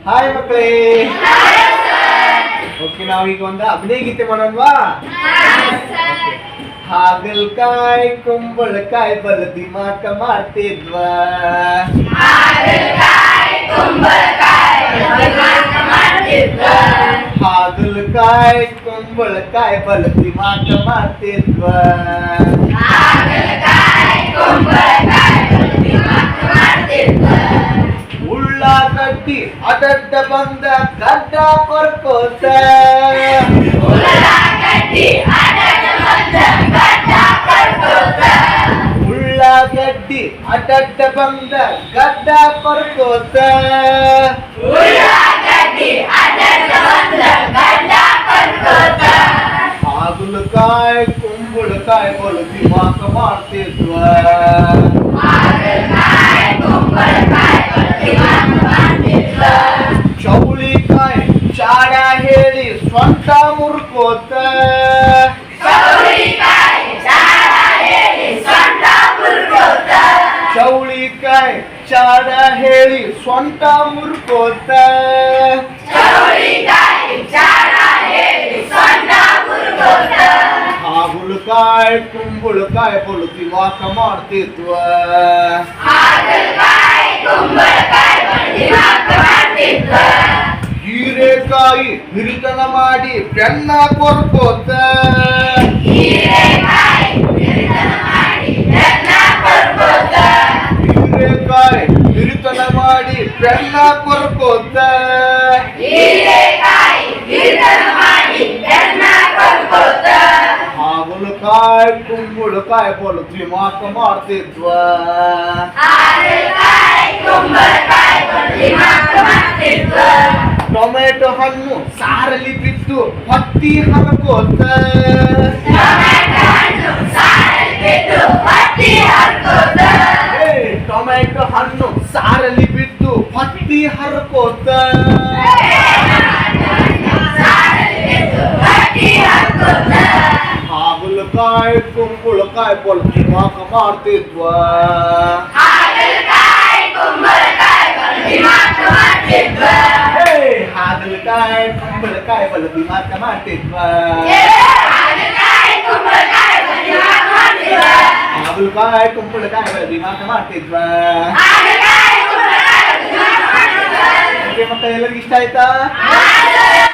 Hi ಮಕ್ಕಳೇ. Okay, ನಾವೀಗ ಒಂದು ಅಭಿನಯ ಗೀತೆ ಮಾಡೋಣವಾ? ಹಾಗಲಕಾಯಿ ಕುಂಬಳಕಾಯಿ ಬಲ ದಿಮಾಕ ಮಾಡ್ತಿದ್ವಾ. ಹಾಗಲಕಾಯಿ ಕುಂಬಳಕಾಯಿ ಬಲ ದಿಮಾಕ ಮಾಡ್ತಿದ್ವಾ. ಉಳ್ಳಾಗಡ್ಡಿ ಅಡ್ಡ ಬಂದ ಗಡ್ಡ ಕೊರ್ಕೋತ. ಉಳ್ಳಾಗಡ್ಡಿ ಅಡ್ಡ ಬಂದ ಗಡ್ಡ ಕೊರ್ಕೋತ. ಹಾಗಲಕಾಯಿ ಕುಂಬಳಕಾಯಿ ಬಲು ದಿಮಾಕ ಮಾಡ್ತಿದ್ವಾ. ಚೌಳಿಕಾಯಿ ಚಾಡ ಹೇಳಿ ಸ್ವಂತ ಮುರ್ಕೋತ. ಚೌಳಿಕಾಯಿ ಚಾಡ ಹೇಳಿ ಸ್ವಂತ ಮುರ್ಕೋತ. ಹಾಗಲಕಾಯಿ ಕುಂಬಳಕಾಯಿ ಬಲು ದಿಮಾಕ ಮಾಡ್ತಿದ್ವಾ. ಹೀರೆಕಾಯಿ ಹಿರಿತನ ಮಾಡಿ ಬೆನ್ನ ಕೊರ್ಕೋತ. ಹೀರೆಕಾಯಿ ಹಿರಿತನ ಮಾಡಿ ಬೆನ್ನ ಕೊರ್ಕೋತ. ಹಾಗಲಕಾಯಿ ಕುಂಬಳಕಾಯಿ ಬಲು ದಿಮಾಕ ಮಾಡ್ತಿದ್ವಾ. ಟೊಮೆಟೊ ಹಣ್ಣು ಸಾರಲ್ಲಿ ಬಿದ್ದು ಹತ್ತಿ ಹರ್ಕೋತ. ಟೊಮೆಟೊ ಹಣ್ಣು ಸಾರಲ್ಲಿ ಬಿದ್ದು ಹತ್ತಿ ಹರ್ಕೋತ. ಹಾಗಲಕಾಯಿ ಕುಂಬಳಕಾಯಿ ಬಲು ದಿಮಾಕ ಮಾಡ್ತಿದ್ವಾ. ಹಾಗಲಕಾಯಿ ಕುಂಬಳಕಾಯಿ ಬಲು ದಿಮಾಕ ಮಾಡ್ತಿದ್ವಾ. ಹಾಗಲಕಾಯಿ ಕುಂಬಳಕಾಯಿ ಬಲು ದಿಮಾಕ ಮಾಡ್ತಿದ್ವಾ. ಓಕೆ ಮಕ್ಕಳು, ಎಲ್ಲರಿಗೂ ಇಷ್ಟ ಆಯ್ತಾ?